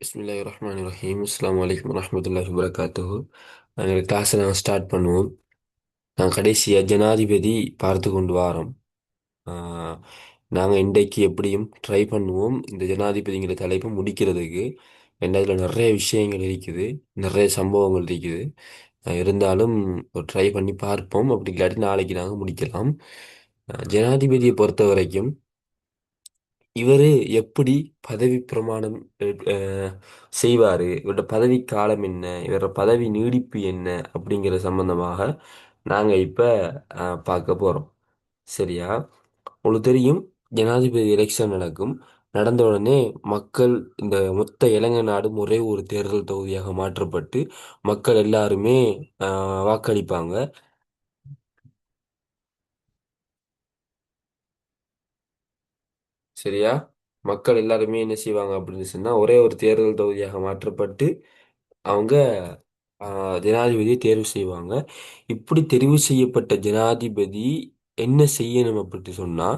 பிஸ்மில்லாஹிர் ரஹ்மானிர் ரஹீம். அஸ்ஸலாமு அலைக்கும் வரஹ்மத்துல்லாஹி வபரகாத்துஹு. நாங்கள் கிளாஸை நாங்கள் ஸ்டார்ட் பண்ணுவோம். நான் கடைசியாக ஜனாதிபதி பார்த்து கொண்டு வாரோம். நாங்கள் இன்றைக்கு எப்படியும் ட்ரை பண்ணுவோம் இந்த ஜனாதிபதிங்கிற தலைப்பை முடிக்கிறதுக்கு. ஏன்னா இதில் நிறைய விஷயங்கள் இருக்குது, நிறைய சம்பவங்கள் இருக்குது. இருந்தாலும் ஒரு ட்ரை பண்ணி பார்ப்போம். அப்படி இல்லாட்டி நாளைக்கு நாங்கள் முடிக்கலாம். ஜனாதிபதியை பொறுத்த வரைக்கும் இவரு எப்படி பதவி பிரமாணம் செய்வாரு, இவரோட பதவி காலம் என்ன, இவரோட பதவி நீடிப்பு என்ன அப்படிங்கிற சம்பந்தமாக நாங்க இப்ப பார்க்க போறோம். சரியா? உங்களுக்கு தெரியும், ஜனாதிபதி எலெக்ஷன் நடக்கும். நடந்த உடனே மக்கள், இந்த மொத்த இலங்கை நாடும் ஒரே ஒரு தேர்தல் தொகுதியாக மாற்றப்பட்டு மக்கள் எல்லாருமே வாக்களிப்பாங்க. சரியா? மக்கள் எல்லாருமே என்ன செய்வாங்க அப்படின்னு சொன்னா, ஒரே ஒரு தேர்தல் தொகுதியாக மாற்றப்பட்டு அவங்க ஜனாதிபதியை தேர்வு செய்வாங்க. இப்படி தெரிவு செய்யப்பட்ட ஜனாதிபதி என்ன செய்யணும் அப்படி சொன்னா,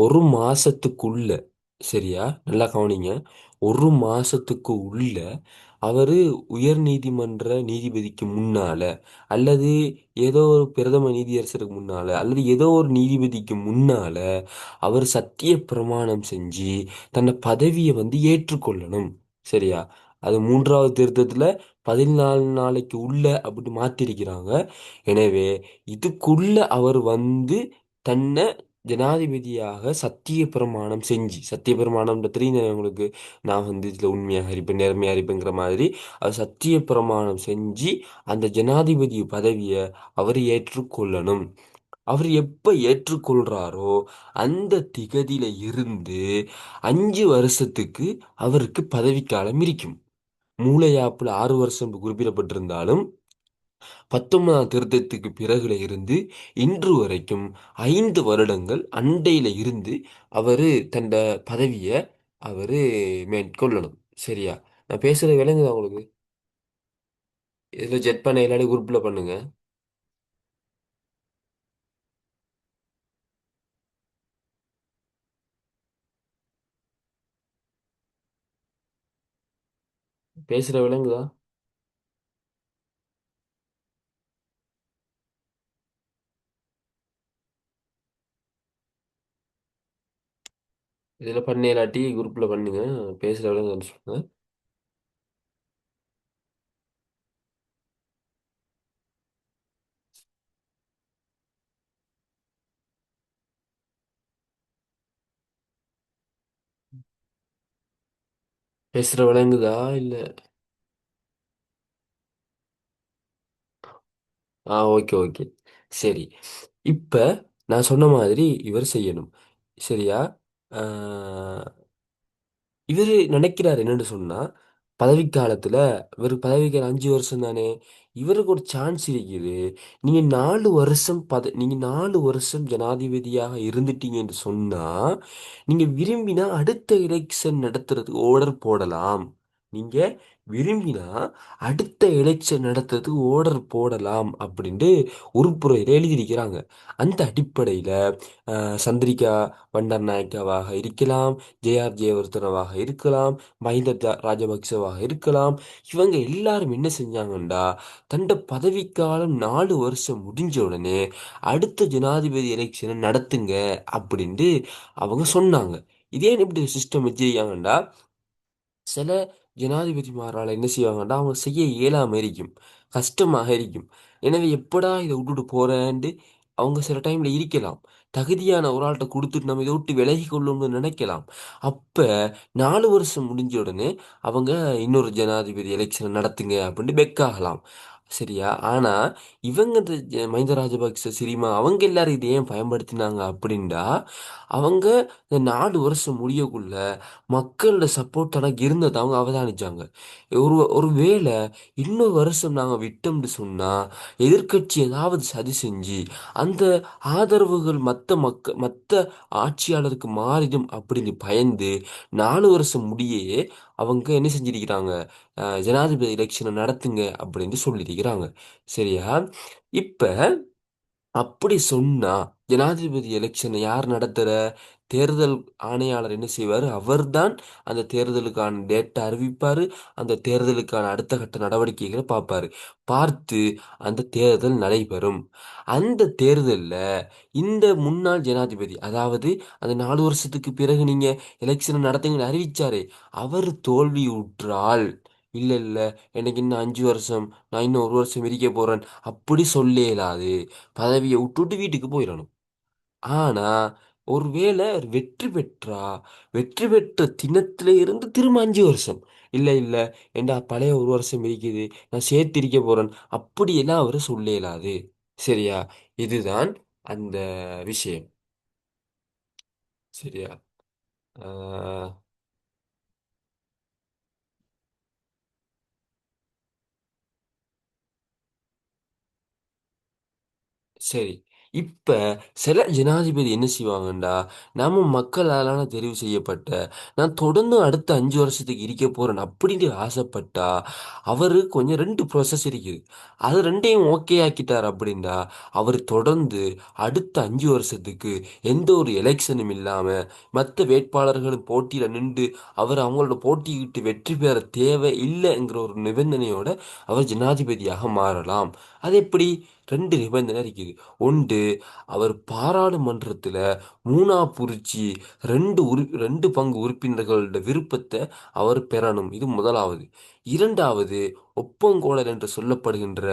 ஒரு மாசத்துக்குள்ள, சரியா நல்லா கவனிங்க, ஒரு மாசத்துக்கு உள்ள அவரு உயர் நீதிமன்ற நீதிபதிக்கு முன்னால, அல்லது ஏதோ ஒரு பிரதம நீதியரசருக்கு முன்னால, அல்லது ஏதோ ஒரு நீதிபதிக்கு முன்னால அவர் சத்திய பிரமாணம் செஞ்சு தன்னை பதவியை ஏற்றுக்கொள்ளணும். சரியா? அது மூன்றாவது திருத்தத்துல 14 நாளைக்கு உள்ள அப்படி மாத்திருக்கிறாங்க. எனவே இதுக்குள்ள அவர் தன்னை ஜனாதிபதியாக சத்திய பிரமாணம் செஞ்சு, சத்திய பிரமாணம் தெரியுது உங்களுக்கு, நான் இதுல உண்மையாக இருப்பேன், நேர்மையா இருப்பேங்கிற மாதிரி, அவர் சத்திய பிரமாணம் செஞ்சு அந்த ஜனாதிபதி பதவியை அவர் ஏற்றுக்கொள்ளணும். அவர் எப்ப ஏற்றுக்கொள்றாரோ அந்த திகதியில இருந்து 5 வருஷத்துக்கு அவருக்கு பதவிக்காலம் இருக்கும். மூளையாப்புல 6 வருஷம் குறிப்பிடப்பட்டிருந்தாலும் 19ஆம் திருத்தத்துக்கு பிறகுல இருந்து இன்று வரைக்கும் 5 வருடங்கள் அண்டையில இருந்து அவரு தந்த பதவியை அவரு மேற்கொள்ளணும். சரியா? நான் பேசுறது விளங்குதா உங்களுக்கு? இதுல ஜெட் பண்ண எல்லாரும் குரூப்ல பண்ணுங்க. பேசுற விளங்குதா? இதுல பண்ண இல்லாட்டி குரூப்ல பண்ணுங்க. பேசுற விளங்குதான்னு சொல்லுங்க. பேசுற விளங்குதா இல்ல? Okay okay. சரி. இப்ப நான் சொன்ன மாதிரி இவர் செய்யணும். சரியா? ஆஹ் இவரு நினைக்கிறார் என்னன்னு சொன்னா, பதவிக்காலத்துல, இவரு பதவிக்காலம் 5 வருஷம் தானே, இவருக்கு ஒரு சான்ஸ் இருக்குது. நீங்க 4 வருஷம் ஜனாதிபதியாக இருந்துட்டீங்க என்று சொன்னா, நீங்க விரும்பினா அடுத்த எலெக்ஷன் நடத்துறதுக்கு ஆர்டர் போடலாம். நீங்க விரும்பினா அடுத்த எலெக்ஷன் நடத்துறதுக்கு ஆர்டர் போடலாம் அப்படின்ட்டு உறுப்புரையில எழுதியிருக்கிறாங்க. அந்த அடிப்படையில சந்திரிகா பண்டாரநாயக்காவாக இருக்கலாம், ஜேஆர் ஜெயவர்தனவாக இருக்கலாம், மஹிந்த ராஜபக்சவாக இருக்கலாம். இவங்க எல்லாரும் என்ன செஞ்சாங்கண்டா, தண்ட பதவிக்காலம் 4 வருஷம் முடிஞ்ச உடனே அடுத்த ஜனாதிபதி எலெக்ஷனை நடத்துங்க அப்படின்ட்டு அவங்க சொன்னாங்க. இதே இப்படி சிஸ்டம் வச்சிருக்காங்கண்டா, சில ஜனாதிபதிமாரால் என்ன செய்வாங்கன்னா அவங்க செய்ய இயலாம இருக்கும், கஷ்டமாக இருக்கும். எனவே எப்படா இதை விட்டுட்டு போறேன்ட்டு அவங்க சில டைம்ல இருக்கலாம். தகுதியான ஒரு ஆள்கிட்ட கொடுத்துட்டு நம்ம இதை விட்டு விலகி கொள்ளணும்னு நினைக்கலாம். அப்ப 4 வருஷம் முடிஞ்ச உடனே அவங்க இன்னொரு ஜனாதிபதி எலெக்ஷன் நடத்துங்க அப்படின்ட்டு பெக்காகலாம். சரியா? ஆனா இவங்க இந்த மஹிந்த ராஜபக்ச சிரிமா அவங்க எல்லாரும் இதை ஏன் பயன்படுத்தினாங்க அப்படின்டா, அவங்க இந்த 4 வருஷம் முடியக்குள்ள மக்களோட சப்போர்ட் தனக்கு இருந்ததை அவங்க அவதானிச்சாங்க. ஒரு வேளை இன்னொரு வருஷம் நாங்க விட்டோம்னு சொன்னா எதிர்க்கட்சி ஏதாவது சதி செஞ்சு அந்த ஆதரவுகள் மத்த ஆட்சியாளருக்கு மாறிடும் அப்படின்னு பயந்து 4 வருஷம் முடியே அவங்க என்ன செஞ்சிருக்கிறாங்க, ஜனாதிபதி எலெக்ஷனை நடத்துங்க அப்படின்னு சொல்லியிருக்கிறாங்க. சரியா? இப்ப அப்படி சொன்னா ஜனாதிபதி எலெக்ஷனை யார் நடத்துற? தேர்தல் ஆணையாளர் என்ன செய்வார்? அவர்தான் அந்த தேர்தலுக்கான டேட்டை அறிவிப்பார். அந்த தேர்தலுக்கான அடுத்த கட்ட நடவடிக்கைகளை பார்ப்பாரு. பார்த்து அந்த தேர்தல் நடைபெறும். அந்த தேர்தலில் இந்த முன்னாள் ஜனாதிபதி, அதாவது அந்த 4 வருஷத்துக்கு பிறகு நீங்க எலெக்ஷன் நடத்துங்கன்னு அறிவிச்சாரே, அவர் தோல்வியுற்றால், இல்ல இல்ல எனக்கு இன்னும் 5 வருஷம், நான் இன்னும் 1 வருஷம் இருக்க போறேன், அப்படி சொல்ல இயலாது. பதவியை விட்டுட்டு வீட்டுக்கு போயிடணும். ஆனா ஒருவேளை அவர் வெற்றி பெற்றா, வெற்றி பெற்ற தினத்தில இருந்து திரும்ப 5 வருஷம், இல்ல இல்ல ஏண்டா பழைய 1 வருஷம் இருக்குது, நான் சேர்த்து இருக்க போறேன், அப்படியெல்லாம் அவர் சொல்ல இயலாது. சரியா? இதுதான் அந்த விஷயம். சரியா? ஆஹ் சரி. இப்ப சில ஜனாதிபதி என்ன செய்வாங்கண்டா, நாம மக்களாலான தெரிவு செய்யப்பட்ட, நான் தொடர்ந்து அடுத்த 5 வருஷத்துக்கு இருக்க போறேன் அப்படின்னு ஆசைப்பட்டா, அவரு கொஞ்சம் 2 ப்ரோசஸ் இருக்குது. அது ரெண்டையும் ஓகே ஆக்கிட்டார் அப்படின்டா, அவர் தொடர்ந்து அடுத்த 5 வருஷத்துக்கு எந்த ஒரு எலெக்ஷனும் இல்லாம மற்ற வேட்பாளர்களும் போட்டியில நின்று அவர் அவங்களோட போட்டியிட்டு வெற்றி பெற தேவை இல்லைங்கிற ஒரு நிபந்தனையோட அவர் ஜனாதிபதியாக மாறலாம். அது எப்படி? 2 நிபந்தனை இருக்குது. ஒன்று, அவர் பாராளுமன்றத்தில் மூணா புரிச்சு 2 பங்கு உறுப்பினர்களோட விருப்பத்தை அவர் பெறணும். இது முதலாவது. இரண்டாவது, ஒப்பங்கோலல் என்று சொல்லப்படுகின்ற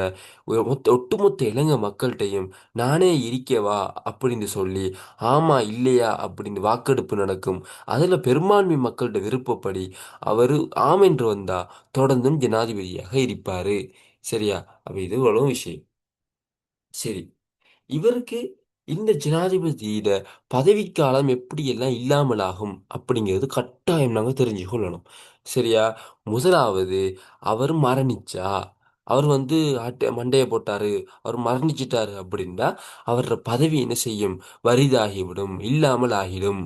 ஒட்டுமொத்த இலங்கை மக்கள்கிட்டையும் நானே இருக்கவா அப்படின்னு சொல்லி ஆமா இல்லையா அப்படின்னு வாக்கெடுப்பு நடக்கும். அதில் பெரும்பான்மை மக்களோட விருப்பப்படி அவர் ஆம் என்று வந்தா தொடர்ந்தும் ஜனாதிபதியாக இருப்பாரு. சரியா? அப்ப இது இவ்வளவு விஷயம். சரி. இவருக்கு இந்த ஜனாதிபதியிட பதவிக்காலம் எப்படியெல்லாம் இல்லாமலாகும் அப்படிங்கிறது கட்டாயம் நாங்கள் தெரிஞ்சு கொள்ளணும். சரியா? முதலாவது, அவர் மரணிச்சா, அவர் மண்டையை போட்டாரு, அவர் மரணிச்சிட்டாரு அப்படின்னா அவரோட பதவி என்ன செய்யும்? வரிதாகிவிடும், இல்லாமல் ஆகிடும்.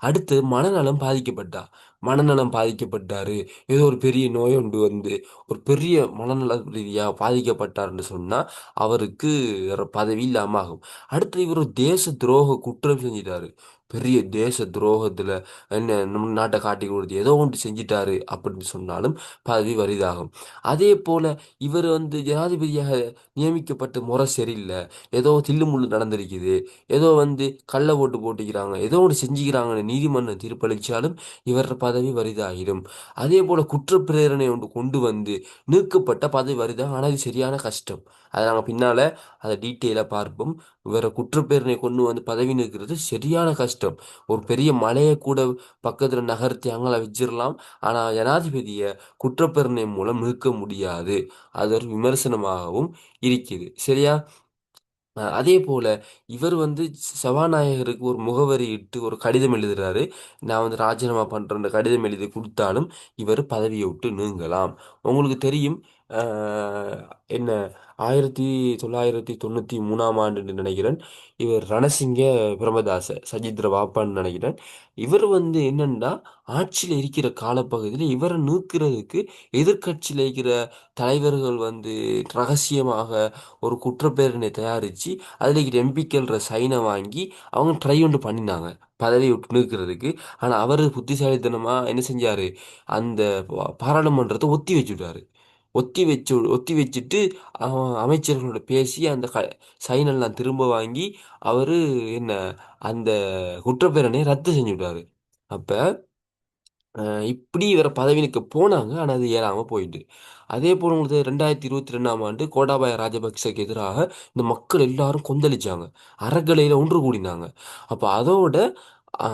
அடுத்து, மனநலம் பாதிக்கப்பட்டா, மனநலம் பாதிக்கப்பட்டாரு, ஏதோ ஒரு பெரிய நோய் ஒன்று ஒரு பெரிய மனநல ரீதியாக பாதிக்கப்பட்டாருன்னு சொன்னா அவருக்கு பதவி இல்லாம ஆகும். அடுத்து, இவர் ஒரு தேச துரோக குற்றம் செஞ்சிட்டாரு, பெரிய தேச துரோகத்துல என்ன நம்ம நாட்டை காட்டி கொடுத்து ஏதோ ஒன்று செஞ்சிட்டாரு அப்படின்னு சொன்னாலும் பதவி வரிதாகும். அதே போல இவர் ஜனாதிபதியாக நியமிக்கப்பட்ட முறை சரியில்லை, ஏதோ தில்லுமுள்ளு நடந்திருக்குது, ஏதோ கள்ள ஓட்டு போட்டுக்கிறாங்க, ஏதோ ஒன்று செஞ்சுக்கிறாங்கன்னு நீதிமன்றம் தீர்ப்பளித்தாலும் இவர் பதவி வரிதாகிடும். அதே போல குற்றப்பிரேரணை ஒன்று கொண்டு நீக்கப்பட்ட பதவி வரிதான். ஆனால் இது சரியான கஷ்டம். அதை நாங்கள் பின்னால அதை டீட்டெயிலாக பார்ப்போம். வேற குற்றப்பேரனை கொண்டு பதவி நிற்கிறது சரியான கஷ்டம். ஒரு பெரிய மலையை கூட பக்கத்தில் நகர்த்தி அங்கே வச்சிடலாம். ஆனால் ஜனாதிபதியை குற்றப்பேரணை மூலம் நிற்க முடியாது. அது ஒரு விமர்சனமாகவும் இருக்குது. சரியா? அதே போல இவர் சபாநாயகருக்கு ஒரு முகவரி இட்டு ஒரு கடிதம் எழுதுறாரு. நான் ராஜினாமா பண்றேன் கடிதம் எழுதி கொடுத்தாலும் இவர் பதவியை விட்டு நீங்கலாம். உங்களுக்கு தெரியும். அஹ், என்ன 1993 நினைக்கிறேன். இவர் ரணசிங்க பிரமதாச சஜித்ர வாப்பான்னு நினைக்கிறேன். இவர் என்னன்னா ஆட்சியில் இருக்கிற காலப்பகுதியில் இவரை நீக்கிறதுக்கு எதிர்க்கட்சியில் இருக்கிற தலைவர்கள் ரகசியமாக ஒரு குற்றப்பேரணை தயாரித்து அதில் இருக்கிற எம்பிக்கள சைனை வாங்கி அவங்க ட்ரை ஒன்று பண்ணினாங்க பதவியை விட்டு நிற்கிறதுக்கு. ஆனால் அவர் புத்திசாலித்தனமாக என்ன செஞ்சார்? அந்த பாராளுமன்றத்தை ஒத்தி வச்சுட்டாரு. ஒத்தி வச்சுட்டு அமைச்சர்களோட பேசி அந்த சைனெல்லாம் திரும்ப வாங்கி அவர் என்ன அந்த குற்றப்பேரணையை ரத்து செஞ்சு விட்டாரு. அப்போ இப்படி இவரை பதவிக்கு போனாங்க. ஆனால் அது ஏறாமல் போயிட்டு, அதே போல் 2022 ஆண்டு கோட்டாபாய ராஜபக்சக்கு எதிராக இந்த மக்கள் எல்லாரும் கொந்தளிச்சாங்க, அறக்கலையில் ஒன்று கூடினாங்க. அப்போ அதோட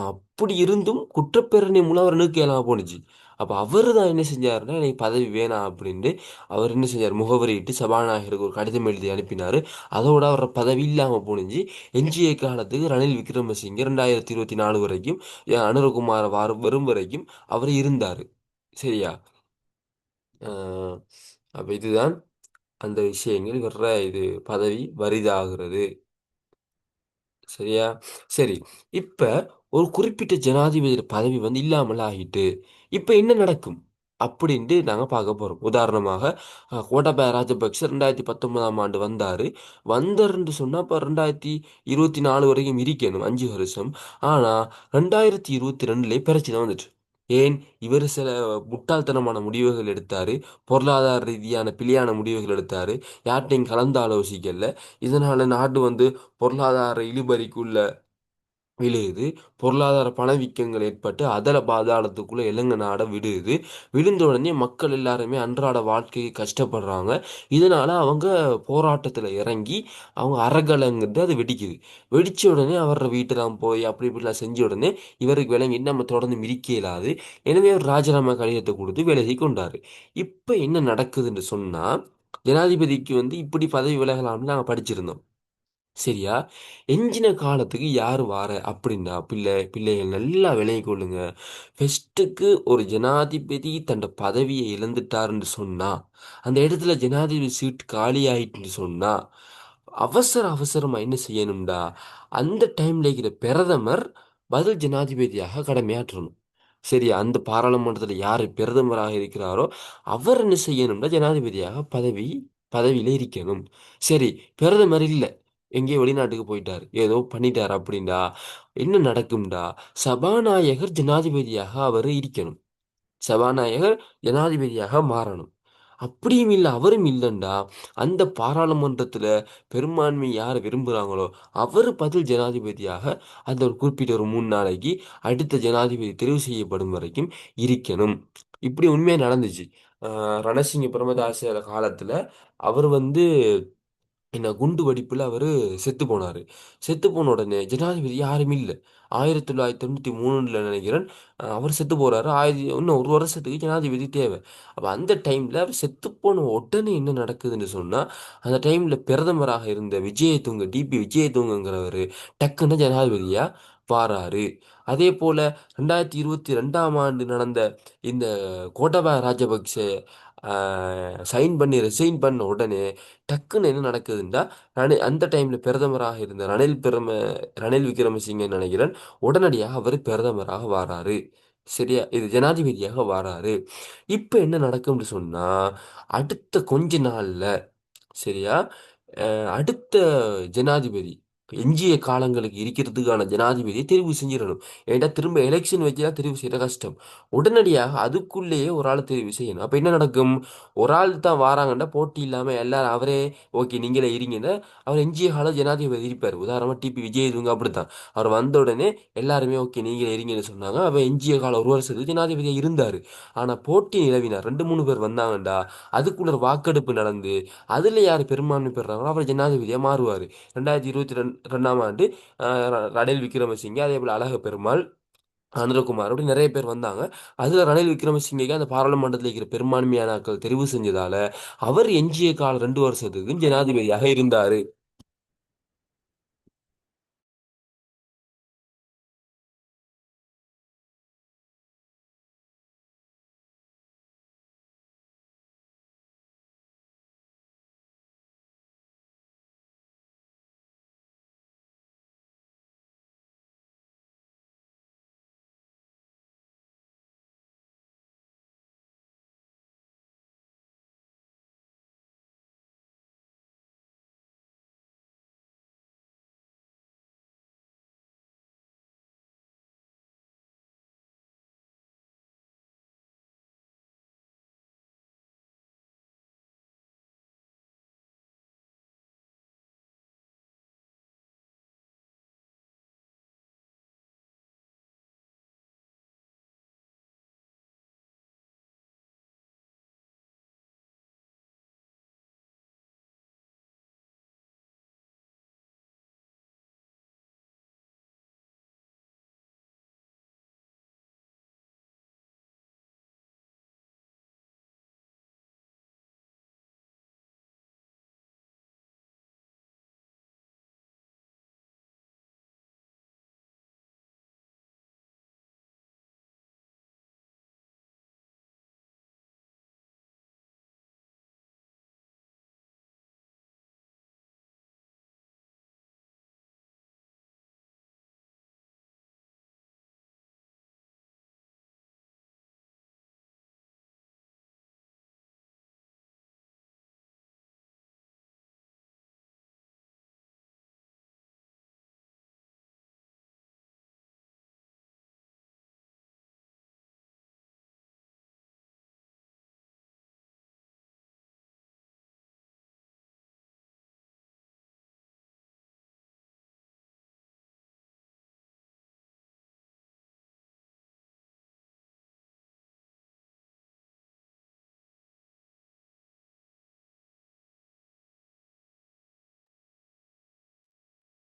அப்படி இருந்தும் குற்றப்பேரணை மூலம் அவர் நீக்க இயலாமல் போணுச்சு. அப்போ அவர் தான் என்ன செஞ்சாருன்னா, எனக்கு பதவி வேணாம் அப்படின்ட்டு அவர் என்ன செஞ்சார்? முகவரியிட்டு சபாநாயகருக்கு ஒரு கடிதம் எழுதி அனுப்பினார். அதோட அவர் பதவி இல்லாமல் போணுச்சு. எஞ்சிய காலத்துக்கு ரணில் விக்ரமசிங்க 2024 வரைக்கும், அனுரகுமார வரும் வரைக்கும் அவர் இருந்தார். சரியா? அஹ் அப்ப இதுதான் அந்த விஷயங்கள் வர்ற இது பதவி வரிதாகிறது. சரியா? சரி. இப்ப ஒரு குறிப்பிட்ட ஜனாதிபதி பதவி இல்லாமல் ஆகிட்டு இப்ப என்ன நடக்கும்? அப்படின்ட்டு நாங்கள் பார்க்க போகிறோம். உதாரணமாக கோட்டாபய ராஜபக்ஷ 2019ஆம் ஆண்டு வந்தார். வந்தாருன்னு சொன்னால் இப்போ 2024 வரைக்கும் இருக்கணும், 5 வருஷம். ஆனால் 2022 பிரச்சனை வந்துட்டு. ஏன்? இவர் சில முட்டாள்தனமான முடிவுகள் எடுத்தார், பொருளாதார ரீதியான பிழையான முடிவுகள் எடுத்தார், யார்கிட்டையும் கலந்து ஆலோசிக்கல. இதனால் நாடு பொருளாதார இழுபறிக்குள்ள விழுகுது. பொருளாதார பணவீக்கங்கள் ஏற்பட்டு அதல பாதாளத்துக்குள்ள இலங்கை நாட விடுது. விழுந்த உடனே மக்கள் எல்லாருமே அன்றாட வாழ்க்கையை கஷ்டப்படுறாங்க. இதனால அவங்க போராட்டத்தில் இறங்கி அவங்க அறகலைங்கிறது அது வெடிக்குது. வெடிச்ச உடனே அவரோட வீட்டெல்லாம் போய் அப்படி இப்படிலாம் செஞ்ச உடனே இவருக்கு விளங்கி நம்ம தொடர்ந்து மிதிக்க இயலாது. எனவே அவர் ராஜினாமா கடிதத்தை கொடுத்து விலகி கொண்டாரு. இப்போ என்ன நடக்குதுன்னு சொன்னா, ஜனாதிபதிக்கு இப்படி பதவி விலகலாம்னு நாங்கள் படிச்சிருந்தோம். சரியா? எஞ்சின காலத்துக்கு யார் வார அப்படின்னா, பிள்ளைகள் நல்லா விளங்கிக் கொள்ளுங்க. ஃபெஸ்ட்டுக்கு ஒரு ஜனாதிபதி தன்னோட பதவியை இழந்துட்டாருன்னு சொன்னா, அந்த இடத்துல ஜனாதிபதி சீட் காலி ஆயிட்டுன்னு சொன்னா, அவசரமா என்ன செய்யணும்டா, அந்த டைம்ல இருக்கிற பிரதமர் பதில் ஜனாதிபதியாக கடமையாற்றணும். சரி, அந்த பாராளுமன்றத்தில் யார் பிரதமராக இருக்கிறாரோ அவர் என்ன செய்யணும்னா ஜனாதிபதியாக பதவியில இருக்கணும். சரி, பிரதமர் இல்லை, எங்கேயோ வெளிநாட்டுக்கு போயிட்டார், ஏதோ பண்ணிட்டார் அப்படின்டா என்ன நடக்கும்டா, சபாநாயகர் ஜனாதிபதியாக அவர் இருக்கணும். சபாநாயகர் ஜனாதிபதியாக மாறணும். அப்படியும் இல்லை, அவரும் இல்லைண்டா, அந்த பாராளுமன்றத்தில் பெரும்பான்மை யார் விரும்புகிறாங்களோ அவர் பதில் ஜனாதிபதியாக அந்த ஒரு குறிப்பிட்ட ஒரு 3 நாளைக்கு அடுத்த ஜனாதிபதி தெரிவு செய்யப்படும் வரைக்கும் இருக்கணும். இப்படி உண்மையாக நடந்துச்சு. ரணசிங்க பிரமதாச காலத்தில் அவர் என்ன குண்டு வெடிப்பில் அவர் செத்து போனார். செத்து போன உடனே ஜனாதிபதி யாரும் இல்லை. 1993 நினைக்கிறேன். அவர் செத்து போறாரு. இன்னும் ஒரு வருஷத்துக்கு ஜனாதிபதி தேவை. அப்போ அந்த டைமில் அவர் செத்து போன உடனே என்ன நடக்குதுன்னு சொன்னால், அந்த டைமில் பிரதமராக இருந்த விஜயதுங்க, டிபி விஜயதுங்கங்கிறவர் டக்குன்னு ஜனாதிபதியாக வாராரு. அதே போல் 2022ஆம் ஆண்டு நடந்த இந்த கோட்டாபய ராஜபக்ச சைன் பண்ணி ரிசைன் பண்ண உடனே டக்குன்னு என்ன நடக்குதுன்னா, அந்த டைம்ல பிரதமராக இருந்த ரணில் விக்ரமசிங்க நினைக்கிறேன், உடனடியாக அவர் பிரதமராக வாராரு. சரியா? இது ஜனாதிபதியாக வாராரு. இப்ப என்ன நடக்கும்னு சொன்னா, அடுத்த கொஞ்ச நாள்ல, சரியா, அடுத்த ஜனாதிபதி எஞ்சிய காலங்களுக்கு இருக்கிறதுக்கான ஜனாதிபதியை தெரிவு செஞ்சிடணும். ஏன்டா திரும்ப எலெக்ஷன் வச்சுதான் தெரிவு செய்யற கஷ்டம். உடனடியாக அதுக்குள்ளேயே ஒரு ஆளை தெரிவு செய்யணும். அப்ப என்ன நடக்கும்? ஒரு ஆள் தான் வாராங்கன்னா போட்டி இல்லாம எல்லாரும் அவரே ஓகே நீங்களே இருங்கன்னா அவர் எஞ்சிய கால ஜனாதிபதி இருப்பார். உதாரணமா டிபி விஜய் இவங்க அப்படித்தான். அவர் வந்த உடனே எல்லாருமே ஓகே நீங்களே இருங்கன்னு சொன்னாங்க. அவர் எஞ்சிய காலம் ஒரு வருஷத்துக்கு ஜனாதிபதியா இருந்தாரு. ஆனா போட்டி நிலவினார், 2 3 பேர் வந்தாங்கண்டா, அதுக்குள்ள ஒரு வாக்கெடுப்பு நடந்து அதுல யார் பெரும்பான்மை பெறாங்களோ அவர் ஜனாதிபதியா மாறுவார். 2022ஆம் ஆண்டு ரணில் விக்ரமசிங்கே, அதே போல அழக பெருமாள், அனுரகுமார், அப்படி நிறைய பேர் வந்தாங்க. அதுல ரணில் விக்ரமசிங்கேக்கு அந்த பாராளுமன்றத்தில் இருக்கிற பெரும்பான்மையான ஆட்கள் தெரிவு செஞ்சதால அவர் எஞ்சிய கால 2 வருஷத்துக்கு ஜனாதிபதியாக இருந்தாரு.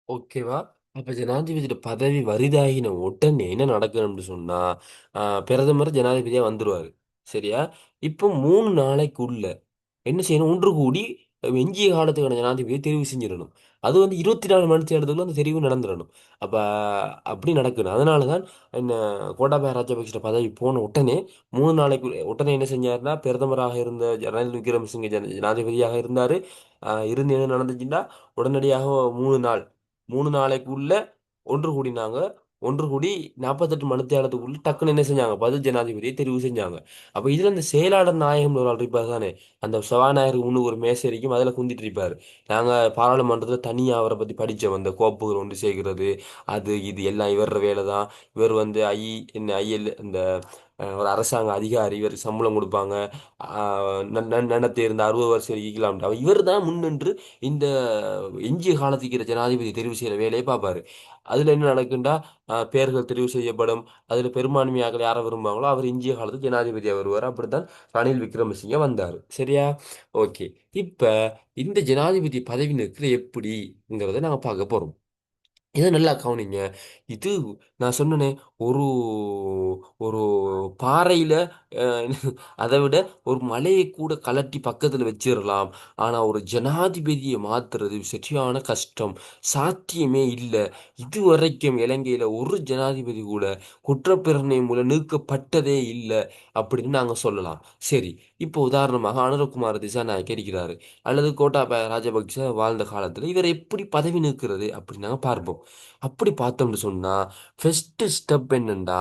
ஓகேவா? அப்ப ஜனாதிபதியோட பதவி வரிதாகின உடனே என்ன நடக்கணும்னு சொன்னா, பிரதமர் ஜனாதிபதியா வந்துருவாரு. சரியா? இப்போ 3 நாளைக்குள்ள என்ன செய்யணும்? ஒன்று கூடி எஞ்சிய காலத்துக்கான ஜனாதிபதியை தெரிவு செஞ்சிடணும். அது வந்து 24 மணி நேரத்துக்குள்ள அந்த தெரிவு நடந்துடணும். அப்ப அப்படி நடக்கணும். அதனால தான் என்ன கோட்டாபய ராஜபக்ஷ பதவி போன உடனே 3 நாளைக்கு உடனே என்ன செஞ்சாருன்னா, பிரதமராக இருந்த ரணில் விக்ரமசிங்கே ஜனாதிபதியாக இருந்தாரு. இருந்து என்ன நடந்துச்சுன்னா, உடனடியாக 3 நாள் 3 நாளைக்குள்ள ஒன்று கூடினாங்க. ஒன்று கூடி 48 மணித்தியாலத்துக்குள்ள டக்குன்னு என்ன செஞ்சாங்க? பதில் ஜனாதிபதியை தெரிவு செஞ்சாங்க. அப்ப இதுல இந்த செயலாளர் நாயகம்னு ஒரு ஆள் இருப்பார் தானே? அந்த சபாநாயகருக்கு முன்னுக்கு ஒரு மேசை இருக்கும். அதில் குந்திட்டு இருப்பாரு. நாங்க பாராளுமன்றத்தில் தனியா அவரை பத்தி படிச்சோம். அந்த கோப்புகள் ஒன்று சேர்க்கிறது, அது இது எல்லாம் இவர வேலை தான். இவர் வந்து என்ன ஐஎல் இந்த ஒரு அரசாங்க அதிகாரி. இவருக்கு சம்பளம் கொடுப்பாங்க. நடத்தி இருந்த 60 வருஷம் இருக்கலாம். இவர் தான் முன்னின்று இந்த எஞ்சிய காலத்துக்கு ஜனாதிபதி தெரிவு செய்யற வேலையை பார்ப்பாரு. அதுல என்ன நடக்குண்டா, பேர்கள் தெரிவு செய்யப்படும். அதுல பெரும்பான்மையாக யாரை விரும்புவாங்களோ அவர் எஞ்சிய காலத்துக்கு ஜனாதிபதியா வருவார். அப்படித்தான் ரணில் விக்ரமசிங்க வந்தாரு. சரியா? ஓகே. இப்ப இந்த ஜனாதிபதி பதவி நிற்கிறது எப்படிங்கிறத நாங்க பார்க்க போறோம். இதை நல்லா கவனிங்க. இது நான் சொன்னனே, ஒரு ஒரு பாறையில அதை விட ஒரு மலையை கூட கலட்டி பக்கத்துல வச்சிடலாம். ஆனா ஒரு ஜனாதிபதியை மாத்துறது சரியான கஷ்டம். சாத்தியமே இல்லை. இதுவரைக்கும் இலங்கையில ஒரு ஜனாதிபதி கூட குற்றப்பிரரணை மூலம் நீக்கப்பட்டதே இல்லை அப்படின்னு நாங்க சொல்லலாம். சரி, இப்போ உதாரணமாக அனுரகுமார திசாநாயக்க இருக்கிறாரு, அல்லது கோட்டாபய ராஜபக்ச வாழ்ந்த காலத்துல இவர் எப்படி பதவி நீக்கிறது அப்படின்னு நாங்க பார்ப்போம். அப்படி பார்த்தோம்னு சொன்னா, ஃபர்ஸ்ட் ஸ்டெப் என்னண்டா,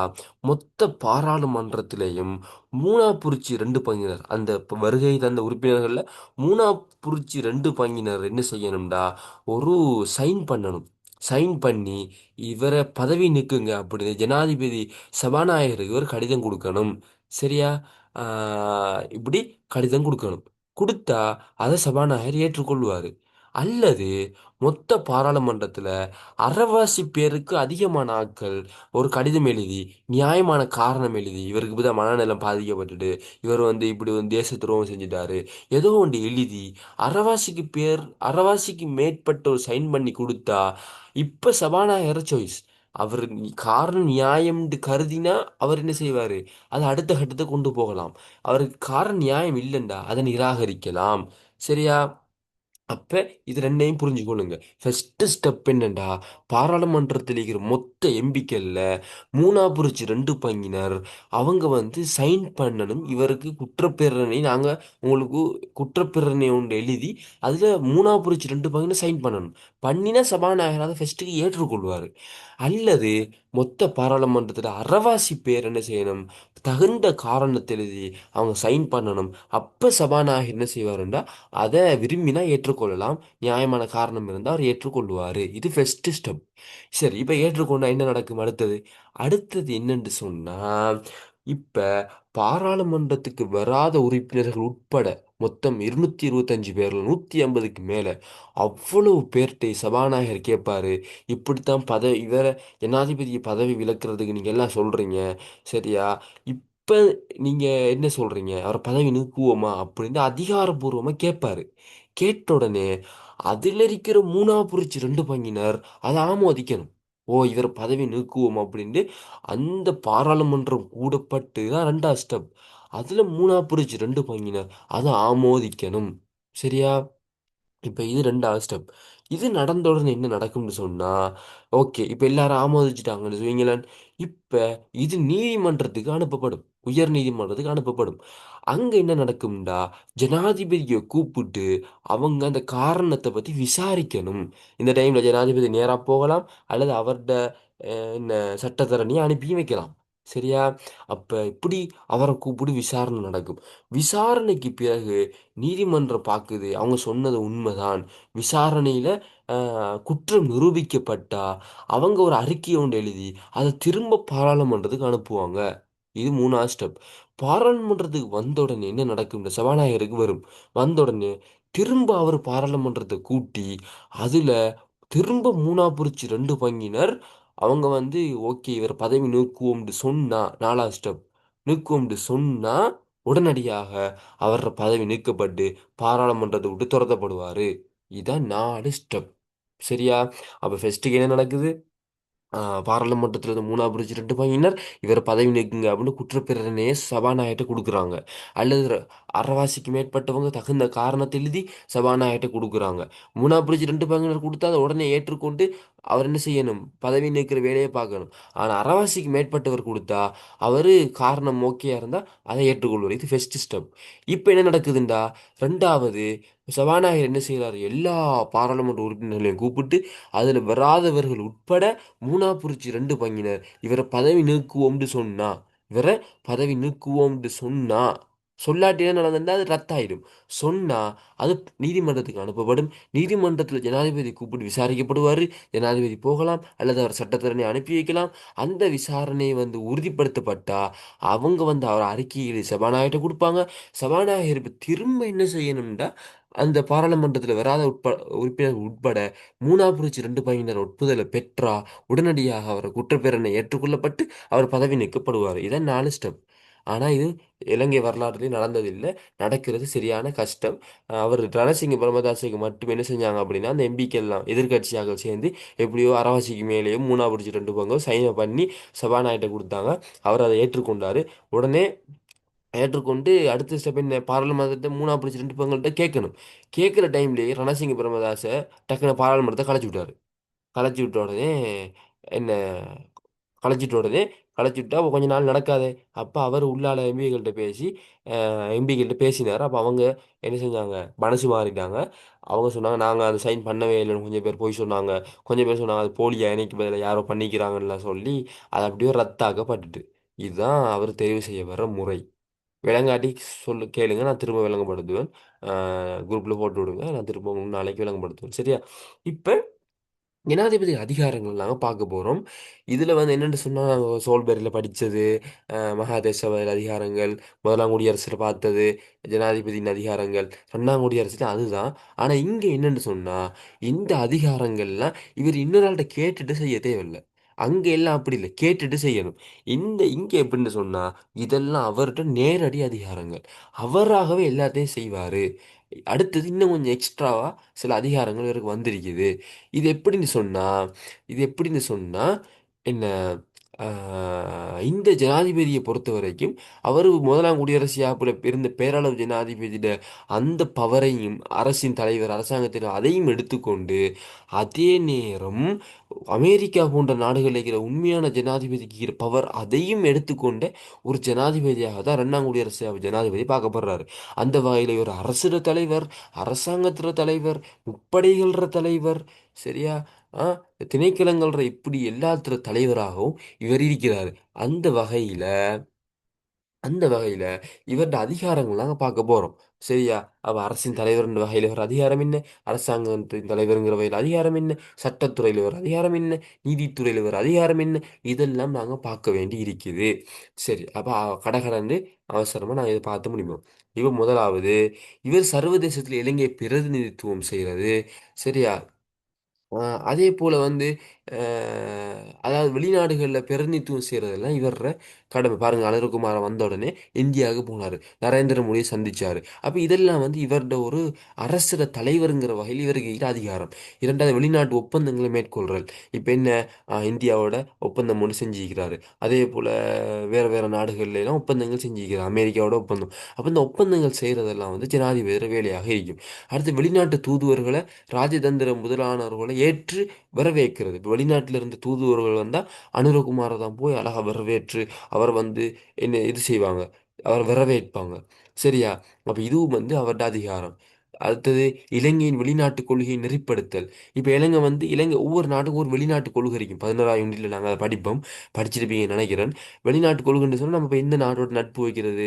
மொத்த பாராளுமன்றத்திலையும் மூணா புரிச்சி 2 பங்கினர், அந்த வருகை தந்த உறுப்பினர்கள்ல மூணா புரிச்சி 2 பங்கினர் என்ன செய்யணும்டா, ஒரு சைன் பண்ணணும். சைன் பண்ணி இவரை பதவி நீக்குங்க அப்படின்னு ஜனாதிபதி சபாநாயகருக்கு ஒரு கடிதம் கொடுக்கணும். சரியா? இப்படி கடிதம் கொடுக்கணும். கொடுத்தா அதை சபாநாயகர் ஏற்றுக்கொள்வாரு. அல்லது மொத்த பாராளுமன்றத்துல அரைவாசி பேருக்கு அதிகமான ஆட்கள் ஒரு கடிதம் எழுதி, நியாயமான காரணம் எழுதி, இவருக்கு இப்படிதான் மனநலம் பாதிக்கப்பட்டுட்டு, இவர் வந்து இப்படி வந்து தேச துரோகம் செஞ்சுட்டாரு, ஏதோ ஒன்று எழுதி அரைவாசிக்கு மேற்பட்ட ஒரு சைன் பண்ணி கொடுத்தா, இப்ப சபாநாயகர் சாய்ஸ். அவர் காரணம் நியாயம்னு கருதினா அவர் என்ன செய்வாரு? அதை அடுத்த கட்டத்தை கொண்டு போகலாம். அவருக்கு காரணம் நியாயம் இல்லைண்டா அதை நிராகரிக்கலாம். சரியா? அப்ப இது ரெண்டையும் புரிஞ்சுக்கொள்ளுங்க. ஃபர்ஸ்ட் ஸ்டெப் என்னண்டா, பாராளுமன்றத்தில் இருக்கிற மொத்த எம்பிக்கள்ல 3/2 பங்கினர் அவங்க வந்து சைன் பண்ணணும். இவருக்கு குற்றப்பிரேரணை நாங்க உங்களுக்கு குற்றப்பிரேரணை ஒன்று எழுதி அதுல 3/2 பங்கினர் சைன் பண்ணணும். பண்ணினா சபாநாயகர் அதை ஃபர்ஸ்ட்டுக்கு ஏற்றுக்கொள்வாரு. அல்லது மொத்த பாராளுமன்றத்தில் அரைவாசி பேர் என்ன செய்யணும்? தகுந்த காரணத்தை எழுதி அவங்க சைன் பண்ணணும். அப்ப சபாநாயகர் என்ன செய்வாருண்டா, அதை விரும்பினா ஏற்றுக்கொள்ளலாம். நியாயமான காரணம் இருந்தால் அவர் ஏற்றுக்கொள்வாரு. இது ஃபர்ஸ்ட் ஸ்டெப். சரி, இப்ப ஏற்றுக்கொண்டா என்ன நடக்கும் அடுத்தது? அடுத்தது என்னன்னு சொன்னா, இப்ப பாராளுமன்றத்துக்கு வராத உறுப்பினர்கள் உட்பட மொத்தம் 225 பேர்ல 150க்கு மேல அவ்வளவு பேர்ட்டை சபாநாயகர் கேட்பாரு. இப்படித்தான் இவர ஜனாதிபதி பதவி விலக்குறதுக்கு நீங்க எல்லாம் சொல்றீங்க. சரியா? இப்ப நீங்க என்ன சொல்றீங்க? அவர் பதவி நீக்குவோமா அப்படின்னு அதிகாரப்பூர்வமா கேட்பாரு. கேட்ட உடனே அதுல இருக்கிற 3/2 பங்கினர் அதை ஆமோதிக்கணும். ஓ, இவர் பதவி நீக்குவோம் அப்படின்ட்டு அந்த பாராளுமன்றம் கூடப்பட்டு தான் 2வது ஸ்டெப். அதுல 3/2 பங்கினர் அதை ஆமோதிக்கணும். சரியா? இப்ப இது 2வது ஸ்டெப். இது நடந்த உடனே என்ன நடக்கும்னு சொன்னா, ஓகே, இப்ப எல்லாரும் ஆமோதிச்சுட்டாங்கன்னு வைங்களேன். இப்ப இது நீதிமன்றத்துக்கு அனுப்பப்படும். உயர் நீதிமன்றத்துக்கு அனுப்பப்படும். அங்க என்ன நடக்கும்டா, ஜனாதிபதியை கூப்பிட்டு அவங்க அந்த காரணத்தை பத்தி விசாரிக்கணும். இந்த டைம்ல ஜனாதிபதி நேரா போகலாம், அல்லது அவர்ட என்ன சட்டத்தரணியை அனுப்பியும் வைக்கலாம். சரியா? அப்ப இப்படி அவரை கூப்பிட்டு விசாரணை நடக்கும். விசாரணைக்கு பிறகு நீதிமன்றம் பார்க்குது அவங்க சொன்னது உண்மைதான். விசாரணையில குற்றம் நிரூபிக்கப்பட்டா அவங்க ஒரு அறிக்கையை ஒன்று எழுதி அதை திரும்ப பாராளுமன்றத்துக்கு அனுப்புவாங்க. இது 3வது ஸ்டெப். பாராளுமன்றத்துக்கு வந்த உடனே என்ன நடக்கும்? சபாநாயகருக்கு வரும். வந்த உடனே திரும்ப அவர் பாராளுமன்றத்தை கூட்டி அதுல திரும்ப 3/2 பங்கினர் அவங்க வந்து ஓகே இவர் பதவி நீக்குவோம்னு சொன்னா, 4வது ஸ்டெப், நீக்குவோம்னு சொன்னா உடனடியாக அவர் பதவி நீக்கப்பட்டு பாராளுமன்றத்தை விட்டு துரத்தப்படுவாரு. இதான் 4 ஸ்டெப். சரியா? அப்ப ஃபர்ஸ்ட்டுக்கு என்ன நடக்குது? பாராளுமன்றத்தில் இருந்து மூணா பிரிச்சு 2 பங்கினர் இவர் பதவி நீக்குங்க அப்படின்னு குற்றப்பிரேரணையை சபாநாயகர்கிட்ட கொடுக்குறாங்க. அல்லது அரைவாசிக்கு மேற்பட்டவங்க தகுந்த காரணத்தை எழுதி சபாநாயகர்கிட்ட கொடுக்குறாங்க. மூணா பிரிச்சு 2 பங்கினர் கொடுத்தா அதை உடனே ஏற்றுக்கொண்டு அவர் என்ன செய்யணும்? பதவி நீக்கிற வேலையை பார்க்கணும். ஆனால் அரைவாசிக்கு மேற்பட்டவர் கொடுத்தா அவர் காரணம் ஓகேயா இருந்தால் அதை ஏற்றுக்கொள்வார். இது ஃபர்ஸ்ட் ஸ்டெப். இப்போ என்ன நடக்குதுண்டா, ரெண்டாவது சபாநாயகர் என்ன செய்கிறார்? எல்லா பாராளுமன்ற உறுப்பினர்களையும் கூப்பிட்டு அதில் வராதவர்கள் உட்பட மூணா புரிச்சு 2 பங்கினர் இவரை பதவி நீக்குவோம்னு சொன்னா, இவரை பதவி நீக்குவோம்னு சொன்னா, சொல்லாட்டி என்ன நடந்தா அது ரத்தாயிடும். சொன்னா அது நீதிமன்றத்துக்கு அனுப்பப்படும். நீதிமன்றத்தில் ஜனாதிபதி கூப்பிட்டு விசாரிக்கப்படுவார். ஜனாதிபதி போகலாம் அல்லது அவர் சட்டத்தரணி அனுப்பி வைக்கலாம். அந்த விசாரணை வந்து உறுதிப்படுத்தப்பட்டா அவங்க வந்து அவர் அறிக்கையை சபாநாயகர்கிட்ட கொடுப்பாங்க. சபாநாயகர் இப்ப திரும்ப என்ன செய்யணும்னா, அந்த பாராளுமன்றத்தில் வராத உறுப்பினர் உட்பட மூணா புரிச்சு 2 பங்கினர் ஒப்புதலை பெற்றா உடனடியாக அவர் குற்றப்பேரணை ஏற்றுக்கொள்ளப்பட்டு அவர் பதவி நீக்கப்படுவார். இதான் 4 ஸ்டெப். ஆனால் இது இலங்கை வரலாற்றிலே நடந்ததில்லை. நடக்கிறது சரியான கஷ்டம். அவர் ரணசிங்க பிரமதாசுக்கு மட்டும் என்ன செஞ்சாங்க அப்படின்னா, அந்த எம்பிக்கள் எல்லாம் எதிர்க்கட்சியாக சேர்ந்து எப்படியோ அரைவாசிக்கு மேலேயும் மூணா பிடிச்சி 2 பங்கும் சைனை பண்ணி சபாநாயகர்கிட்ட கொடுத்தாங்க. அவர் அதை ஏற்றுக்கொண்டார். உடனே ஏற்றுக்கொண்டு அடுத்த ஸ்டெப் என்ன, பாராளுமன்றத்தை மூணா பிடிச்சி 2 பங்கள்கிட்ட கேட்கணும். கேட்குற டைம்லேயே ரணசிங்க பிரமதாசை டக்குனு பாராளுமன்றத்தை கலைச்சு விட்டார். கலைச்சி விட்ட உடனே என்ன, கலைச்சிட்ட உடனே கலைச்சி விட்டா அப்ப கொஞ்ச நாள் நடக்காதே. அப்போ அவர் உள்ளால எம்பிகள்கிட்ட பேசி எம்பிகள்கிட்ட பேசினார். அப்போ அவங்க என்ன செஞ்சாங்க? மனசு மாறிட்டாங்க. அவங்க சொன்னாங்க நாங்கள் அதை சைன் பண்ணவே இல்லைன்னு கொஞ்சம் பேர் போய் சொன்னாங்க. கொஞ்சம் பேர் சொன்னாங்க அது போலியா, எனக்கு பதிலாக யாரோ பண்ணிக்கிறாங்கலாம் சொல்லி அது அப்படியே ரத்தாக்கப்பட்டுட்டு. இதுதான் அவர் தெரிவு செய்ய வர்ற முறை. விளங்காட்டி சொல்லு கேளுங்க, நான் திரும்ப விளங்கப்படுத்துவேன். குரூப்பில் போட்டு விடுங்க, நான் திரும்ப நாளைக்கு விளங்கப்படுத்துவேன். சரியா? இப்போ ஜனாதிபதி அதிகாரங்கள் நாங்கள் பார்க்க போகிறோம். இதில் வந்து என்னென்னு சொன்னால், நாங்கள் சோல்பேரியில் படித்தது, மகாதேசபையில் அதிகாரங்கள், முதலாம் குடியரசில் பார்த்தது, ஜனாதிபதியின் அதிகாரங்கள், ரெண்டாம் குடியரசில் அதுதான். ஆனால் இங்கே என்னென்னு சொன்னால், இந்த அதிகாரங்கள்லாம் இவர் இன்னொரு ஆள்கிட்ட கேட்டுட்டு செய்ய தேவையில்லை. அங்கே எல்லாம் அப்படி இல்லை, கேட்டுட்டு செய்யணும். இங்கே எப்படின்னு சொன்னால், இதெல்லாம் அவர்கிட்ட நேரடி அதிகாரங்கள். அவராகவே எல்லாத்தையும் செய்வார். அடுத்தது இன்னும் கொஞ்சம் எக்ஸ்ட்ராவாக சில அதிகாரங்கள் இவருக்கு வந்திருக்குது. இது எப்படின்னு சொன்னா இது எப்படின்னு சொன்னா என்ன, இந்த ஜனாதிபதியை பொறுத்த வரைக்கும் அவர் முதலாம் குடியரசு யாப்பில் இருந்த பேரளவு ஜனாதிபதியோட அந்த பவரையும் அரசின் தலைவர் அரசாங்கத்தின் அதையும் எடுத்துக்கொண்டு, அதே நேரம் அமெரிக்கா போன்ற நாடுகளில் இருக்கிற உண்மையான ஜனாதிபதிக்கு இருக்கிற பவர் அதையும் எடுத்துக்கொண்ட ஒரு ஜனாதிபதியாக தான் ரெண்டாம் குடியரசு ஜனாதிபதி பார்க்கப்படுறாரு. அந்த வகையில் ஒரு அரசு தலைவர், அரசாங்கத்திற தலைவர், முப்படைகள தலைவர், சரியா? ஆ திணைக்களங்கள்ற இப்படி எல்லாத்துற தலைவராகவும் இவர் இருக்கிறார். அந்த வகையில அந்த வகையில இவருடைய அதிகாரங்கள் நாங்கள் பார்க்க போறோம். சரியா? அவ அரசின் தலைவர்ன்ற வகையில் ஒரு அதிகாரம் என்ன, அரசாங்கத்தின் தலைவருங்கிற வகையில் அதிகாரம் என்ன, சட்டத்துறையில் ஒரு அதிகாரம் என்ன, நீதித்துறையில் ஒரு அதிகாரம் என்ன, இதெல்லாம் நாங்கள் பார்க்க வேண்டி இருக்குது. சரி, அப்போ கடகடன்னு அவசரமாக நாங்கள் இதை பார்த்து முடிப்போம். இவர் முதலாவது, இவர் சர்வதேசத்தில் இலங்கையை பிரதிநிதித்துவம் செய்கிறது. சரியா? அதே போல வந்து அதாவது வெளிநாடுகளில் பிரதிநிதித்துவம் செய்கிறதெல்லாம் இவர கடமை. பாருங்க, அனுரகுமார வந்த உடனே இந்தியாவுக்கு போனார், நரேந்திர மோடியை சந்திச்சார். அப்போ இதெல்லாம் வந்து இவருடைய ஒரு அரசியல தலைவருங்கிற வகையில் இவருக்கு இருக்கிற அதிகாரம். இரண்டாவது, வெளிநாட்டு ஒப்பந்தங்களை மேற்கொள்றல். இப்போ என்ன, இந்தியாவோட ஒப்பந்தம் ஒன்று செஞ்சுக்கிறாரு. அதே போல் வேறு வேறு நாடுகள்ல எல்லாம் ஒப்பந்தங்கள் செஞ்சுக்கிறார், அமெரிக்காவோட ஒப்பந்தம். அப்போ இந்த ஒப்பந்தங்கள் செய்கிறதெல்லாம் வந்து ஜனாதிபதி வேலையாக இருக்கும். அடுத்து, வெளிநாட்டு தூதுவர்களை, ராஜதந்திர முதலானவர்களை ஏற்று வரவேற்கிறது. இப்போ வெளிநாட்டில் இருந்து தூதுவர்கள் வந்தால் அனுரகுமாரை தான் போய் அழகாக வரவேற்று அவர் வந்து என்ன இது செய்வாங்க, அவர் வரவேற்பாங்க. சரியா? அப்போ இதுவும் வந்து அவருடைய அதிகாரம். அடுத்தது, இலங்கையின் வெளிநாட்டு கொள்கையை நெறிப்படுத்தல். இப்போ இலங்கை ஒவ்வொரு நாட்டுக்கும் ஒரு வெளிநாட்டு கொள்கை இருக்கும். 11ஆம் யூனிட்ல நாங்கள் அதை படிப்போம், படிச்சிருப்பீங்கன்னு நினைக்கிறேன். வெளிநாட்டு கொள்கைன்னு சொன்னால் நம்ம இப்போ எந்த நாட்டோட நட்பு வைக்கிறது,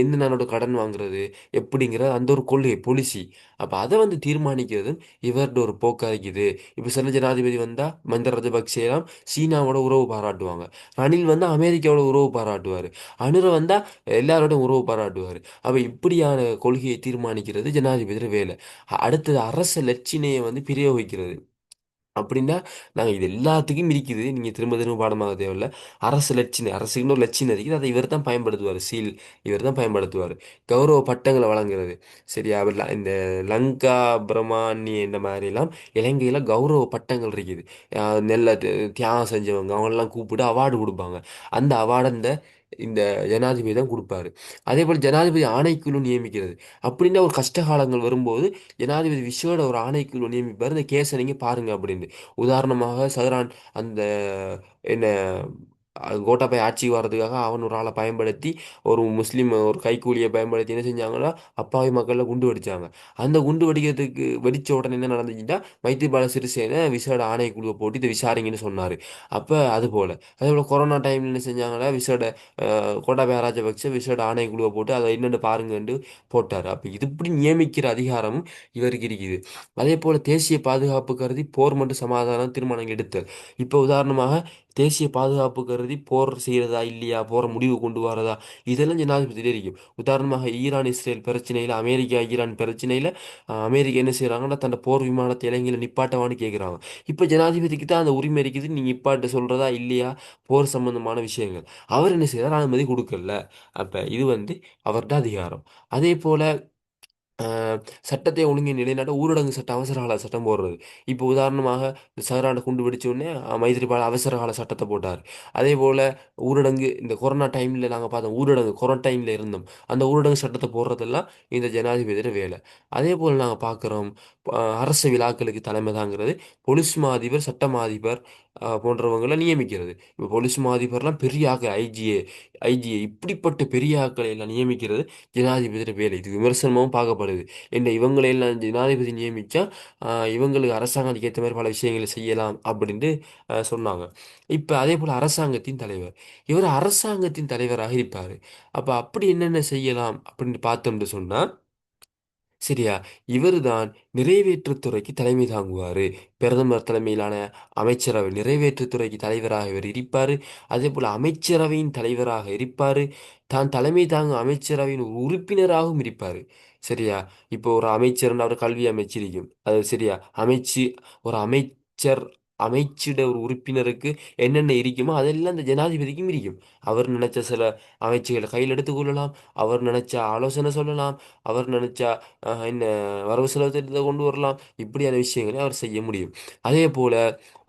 எந்த நாட்டோட கடன் வாங்குறது, எப்படிங்கிற அந்த ஒரு கொள்கை பொலிசி. அப்போ அதை வந்து தீர்மானிக்கிறது இவர்கிட்ட ஒரு போக்கா இருக்குது. இப்போ சில ஜனாதிபதி வந்தால் மஹிந்த ராஜபக்சேலாம் சீனாவோட உறவு பாராட்டுவாங்க. ரணில் வந்தால் அமெரிக்காவோட உறவு பாராட்டுவார். அனுர வந்தால் எல்லாரோட உறவு பாராட்டுவார். அப்போ இப்படியான கொள்கையை தீர்மானிக்கிறது ஜனாதிபதி வேலை. அடுத்தது, அரச லட்சினையை வந்து பிரயோகிக்கிறது. அப்படின்னா நாங்கள் இது எல்லாத்துக்கும் இருக்குது. நீங்கள் திரும்ப திரும்ப பாடமாக தேவையில்ல. அரசு லட்சினை, அரசுக்குன்னு ஒரு லட்சினை இருக்குது. அதை இவர் தான் பயன்படுத்துவார். சீல் இவர் தான் பயன்படுத்துவார். கௌரவ பட்டங்களை வழங்குறது. சரியா? இந்த லங்கா பிரமானி இந்த மாதிரிலாம் இலங்கையில் கௌரவ பட்டங்கள் இருக்குது. நெல்ல தியாகம் செஞ்சவங்க அவங்களெல்லாம் கூப்பிட்டு அவார்டு கொடுப்பாங்க. அந்த அவார்டை இந்த ஜனாதிபதி தான் கொடுப்பாரு. அதே போல் ஜனாதிபதி ஆணைக்குழு நியமிக்கிறது. அப்படின்னா ஒரு கஷ்ட காலங்கள் வரும்போது ஜனாதிபதி விசேட ஒரு ஆணைக்குழு நியமிப்பார். இந்த கேஸை நீங்கள் பாருங்க அப்படின்னு. உதாரணமாக சஹ்ரான் அந்த என்ன கோட்டாபய ஆட்சிக்கு வர்றதுக்காக அவன் ஒரு ஆளை பயன்படுத்தி ஒரு முஸ்லீம் ஒரு கைக்கூலியை பயன்படுத்தி என்ன செஞ்சாங்கன்னா அப்பாவி மக்கள்ல குண்டு வெடிச்சாங்க. அந்த குண்டு வெடிக்கிறதுக்கு வெடிச்ச உடனே என்ன நடந்துச்சுன்னா மைத்திரிபால சிறிசேன விசேட ஆணைக்குழுவை போட்டு இதை விசாரிங்கன்னு சொன்னார். அப்போ அது போல அதே போல் கொரோனா டைம்ல என்ன செஞ்சாங்கன்னா விசேட கோட்டாபய ராஜபக்ச விசேட ஆணைக்குழுவை போட்டு அதை என்னென்னு பாருங்கன்னு போட்டார். அப்போ இது இப்படி நியமிக்கிற அதிகாரமும் இவருக்கு இருக்குது. அதே போல தேசிய பாதுகாப்பு கருதி போர் மற்றும் சமாதானம் தீர்மானங்கள் எடுத்தல். இப்போ உதாரணமாக தேசிய பாதுகாப்பு கருதி போர் செய்யறதா இல்லையா, போற முடிவு கொண்டு வரதா, இதெல்லாம் ஜனாதிபதியிலே இருக்கும். உதாரணமாக ஈரான் இஸ்ரேல் பிரச்சனையில், அமெரிக்கா ஈரான் பிரச்சனையில் அமெரிக்கா என்ன செய்கிறாங்கன்னா தன்னோட போர் விமானத்தை இலங்கையில் நிப்பாட்டவான்னு கேட்குறாங்க. இப்போ ஜனாதிபதிக்கு தான் அந்த உரிமை இருக்குது. நீ நிப்பாட்ட சொல்றதா இல்லையா, போர் சம்பந்தமான விஷயங்கள். அவர் என்ன செய்யறாரு, அனுமதி கொடுக்கல. அப்ப இது அவர்கிட்ட அதிகாரம். அதே போல ஆஹ் சட்டத்தை ஒழுங்கை நிலைநாட்ட ஊரடங்கு சட்டம் அவசர கால சட்டம் போடுறது. இப்போ உதாரணமாக இந்த சஹரான குண்டு வெடிச்ச உடனே மைத்திரிபால அவசர கால சட்டத்தை போட்டார். அதே போல ஊரடங்கு இந்த கொரோனா டைம்ல நாங்கள் பார்த்தோம், ஊரடங்கு கொரோனா டைம்ல இருந்தோம். அந்த ஊரடங்கு சட்டத்தை போடுறதெல்லாம் இந்த ஜனாதிபதியோட வேலை. அதே போல் நாங்கள் பார்க்குறோம் அரசு விழாக்களுக்கு தலைமை தாங்கிறது பொலிஸ் மா அதிபர், சட்ட மா அதிபர் போன்றவங்களை நியமிக்கிறது. இப்போ பொலிஸ் மா அதிபர்லாம் பெரிய ஆக்கள், ஐஜிஏ இப்படிப்பட்ட பெரிய ஆக்களை எல்லாம் நியமிக்கிறது ஜனாதிபதியோட வேலை. இது விமர்சனமும் பார்க்கப்படுது. என்ன இவங்களை எல்லாம் ஜனாதிபதி நியமிச்சா இவங்களுக்கு அரசாங்கத்துக்கு ஏற்ற மாதிரி பல விஷயங்களை செய்யலாம் அப்படின்ட்டு சொன்னாங்க. இப்போ அதே போல் அரசாங்கத்தின் தலைவர், இவர் அரசாங்கத்தின் தலைவராக இருப்பார். அப்போ அப்படி என்னென்ன செய்யலாம் அப்படின்னு பார்த்தோம்னு சொன்னால் சரியா, இவர்தான் நிறைவேற்றுத்துறைக்கு தலைமை தாங்குவார். பிரதமர் தலைமையிலான அமைச்சரவை நிறைவேற்றுத்துறைக்கு தலைவராக இவர் இருப்பார். அதே போல் அமைச்சரவையின் தலைவராக இருப்பார். தான் தலைமை தாங்கும் அமைச்சரவையின் ஒரு உறுப்பினராகவும் இருப்பார். சரியா, இப்போ ஒரு அமைச்சர்னு அவர் கல்வி அமைச்சிருக்கும் அது சரியா. அமைச்சு ஒரு அமைச்சர் அமைச்சிட ஒரு உறுப்பினருக்கு என்னென்ன இருக்குமோ அதெல்லாம் இந்த ஜனாதிபதிக்கும் இருக்கும். அவர் நினைச்ச சில அமைச்சுகளை கையில் எடுத்துக்கொள்ளலாம். அவர் நினைச்ச ஆலோசனை சொல்லலாம். அவர் நினைச்சா என்ன வரவு செலவு திட்டத்தை கொண்டு வரலாம். இப்படியான விஷயங்களை அவர் செய்ய முடியும். அதே போல